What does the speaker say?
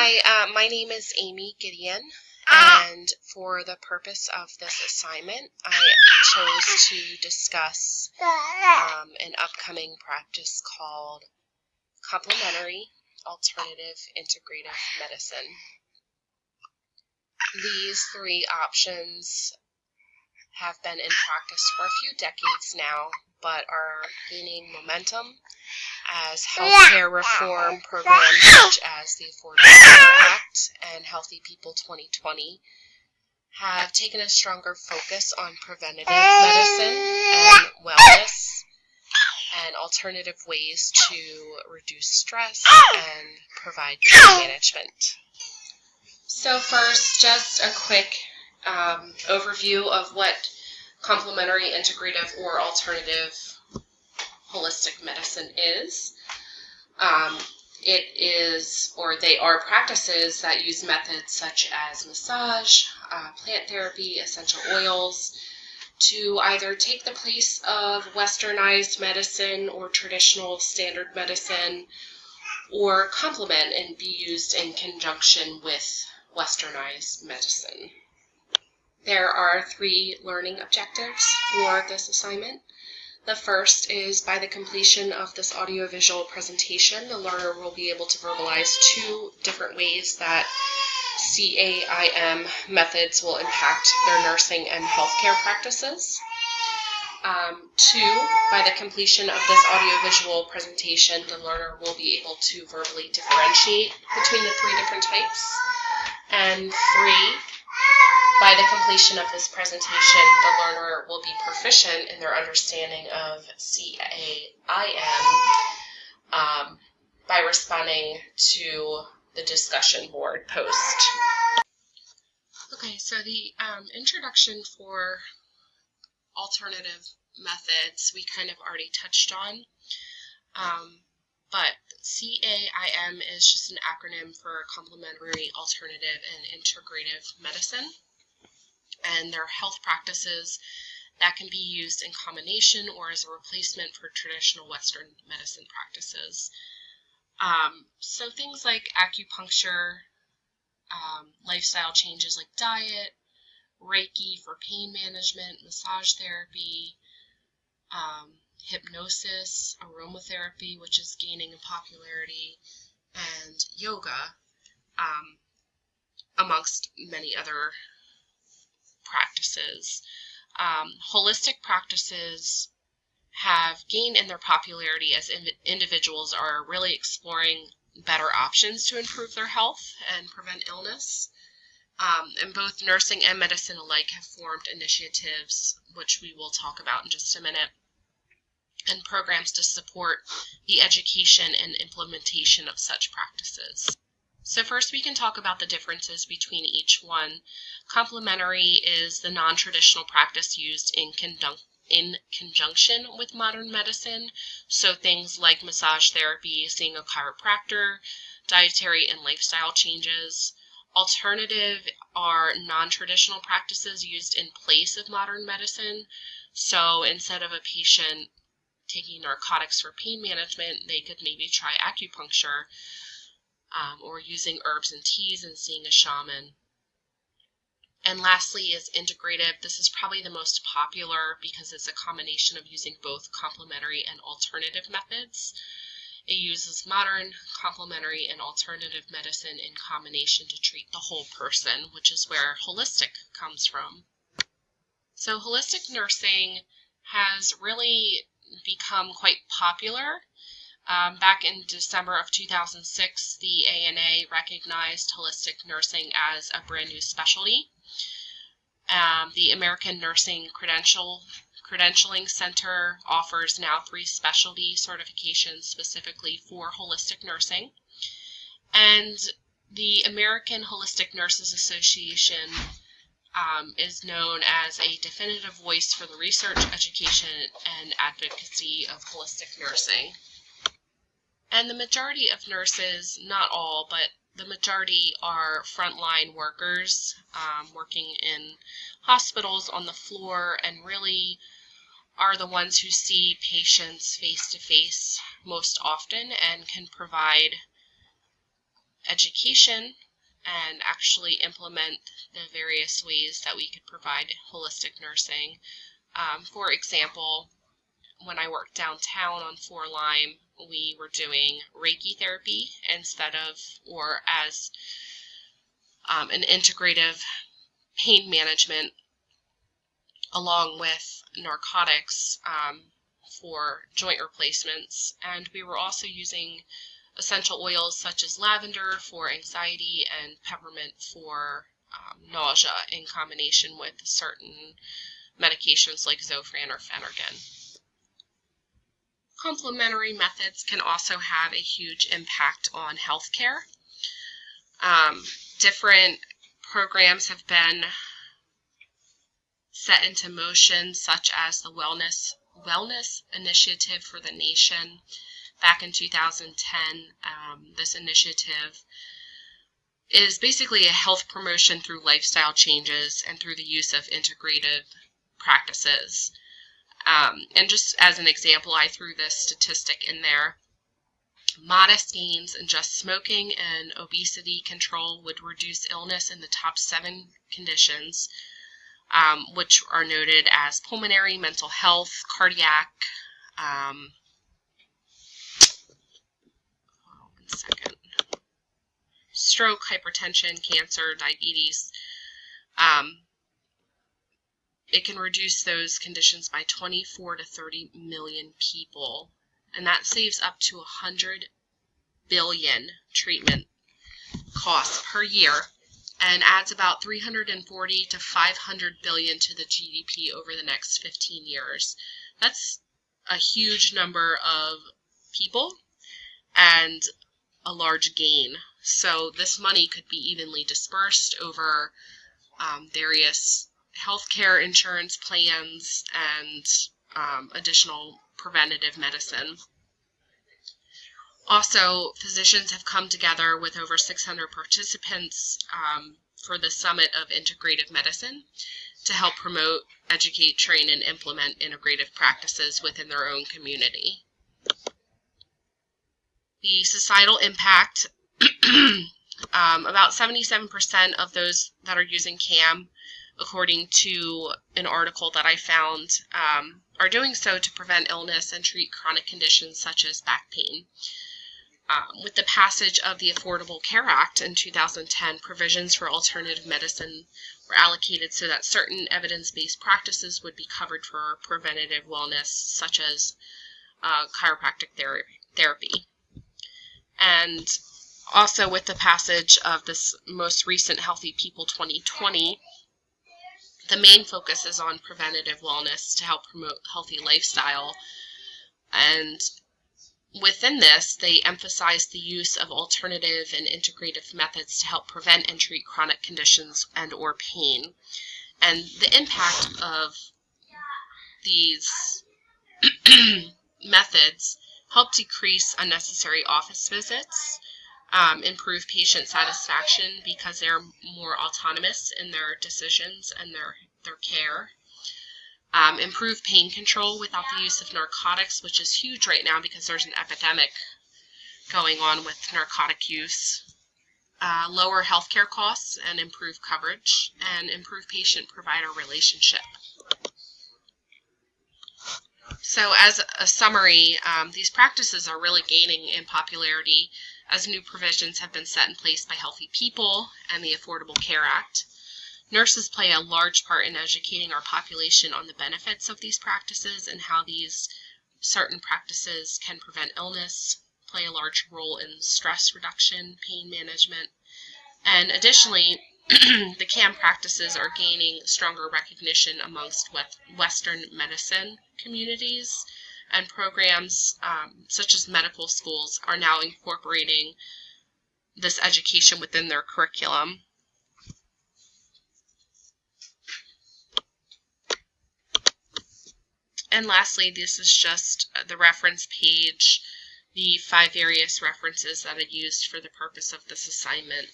Hi, my name is Amy Gideon, and for the purpose of this assignment, I chose to discuss an upcoming practice called Complementary Alternative Integrative Medicine. These three options have been in practice for a few decades now, but are gaining momentum as healthcare reform programs such as the Affordable Care Act and Healthy People 2020 have taken a stronger focus on preventative medicine and wellness and alternative ways to reduce stress and provide pain management. So first, just a quick overview of what complementary, integrative, or alternative holistic medicine is. They are practices that use methods such as massage, plant therapy, essential oils, to either take the place of westernized medicine or traditional standard medicine, or complement and be used in conjunction with westernized medicine. There are 3 learning objectives for this assignment. The first is by the completion of this audiovisual presentation, the learner will be able to verbalize 2 different ways that CAIM methods will impact their nursing and healthcare practices. 2, by the completion of this audiovisual presentation, the learner will be able to verbally differentiate between the 3 different types. And 3, by the completion of this presentation, the learner will be proficient in their understanding of CAIM by responding to the discussion board post. Okay, so the introduction for alternative methods we kind of already touched on, but CAIM is just an acronym for Complementary, Alternative, and Integrative Medicine. And they're health practices that can be used in combination or as a replacement for traditional Western medicine practices. So things like acupuncture, lifestyle changes like diet, Reiki for pain management, massage therapy, hypnosis, aromatherapy, which is gaining in popularity, and yoga, amongst many other practices. Holistic practices have gained in their popularity as individuals are really exploring better options to improve their health and prevent illness. And both nursing and medicine alike have formed initiatives, which we will talk about in just a minute, and programs to support the education and implementation of such practices. So first we can talk about the differences between each one. Complementary is the non-traditional practice used in conjunction with modern medicine, so things like massage therapy, seeing a chiropractor, dietary and lifestyle changes. Alternative are non-traditional practices used in place of modern medicine, so instead of a patient taking narcotics for pain management, they could maybe try acupuncture, or using herbs and teas and seeing a shaman. And lastly is integrative. This is probably the most popular because it's a combination of using both complementary and alternative methods. It uses modern, complementary, and alternative medicine in combination to treat the whole person, which is where holistic comes from. So holistic nursing has really become quite popular. Back in December of 2006, the ANA recognized holistic nursing as a brand new specialty. The American Nursing Credentialing Center offers now 3 specialty certifications specifically for holistic nursing. And the American Holistic Nurses Association is known as a definitive voice for the research, education, and advocacy of holistic nursing. And the majority of nurses, not all, but the majority are frontline workers, working in hospitals on the floor, and really are the ones who see patients face to face most often and can provide education and actually implement the various ways that we could provide holistic nursing. For example, when I worked downtown on 4 Lime, we were doing Reiki therapy instead of, or as an integrative pain management along with narcotics for joint replacements. And we were also using essential oils such as lavender for anxiety and peppermint for nausea in combination with certain medications like Zofran or Phenergan. Complementary methods can also have a huge impact on healthcare. Different programs have been set into motion, such as the Wellness Initiative for the Nation. Back in 2010, this initiative is basically a health promotion through lifestyle changes and through the use of integrative practices. And just as an example, I threw this statistic in there. Modest gains in just smoking and obesity control would reduce illness in the top 7 conditions, which are noted as pulmonary, mental health, cardiac, stroke, hypertension, cancer, diabetes. It can reduce those conditions by 24 to 30 million people, and that saves up to 100 billion treatment costs per year and adds about 340 to 500 billion to the GDP over the next 15 years. That's a huge number of people and a large gain. So this money could be evenly dispersed over various healthcare insurance plans and additional preventative medicine. Also, physicians have come together with over 600 participants for the Summit of Integrative Medicine to help promote, educate, train, and implement integrative practices within their own community. The societal impact, about 77% of those that are using CAIM, according to an article that I found, are doing so to prevent illness and treat chronic conditions such as back pain. With the passage of the Affordable Care Act in 2010, provisions for alternative medicine were allocated so that certain evidence-based practices would be covered for preventative wellness, such as chiropractic therapy. And also with the passage of this most recent Healthy People 2020, the main focus is on preventative wellness to help promote healthy lifestyle. And within this, they emphasize the use of alternative and integrative methods to help prevent and treat chronic conditions and or pain. And the impact of these methods help decrease unnecessary office visits, improve patient satisfaction because they're more autonomous in their decisions and their care. Improve pain control without the use of narcotics, which is huge right now because there's an epidemic going on with narcotic use. Lower healthcare costs and improve coverage, and improve patient-provider relationship. So as a summary, these practices are really gaining in popularity as new provisions have been set in place by Healthy People and the Affordable Care Act. Nurses play a large part in educating our population on the benefits of these practices and how these certain practices can prevent illness, play a large role in stress reduction, pain management, and additionally, the CAM practices are gaining stronger recognition amongst Western medicine communities, and programs such as medical schools are now incorporating this education within their curriculum. And lastly, this is just the reference page, the 5 various references that I used for the purpose of this assignment.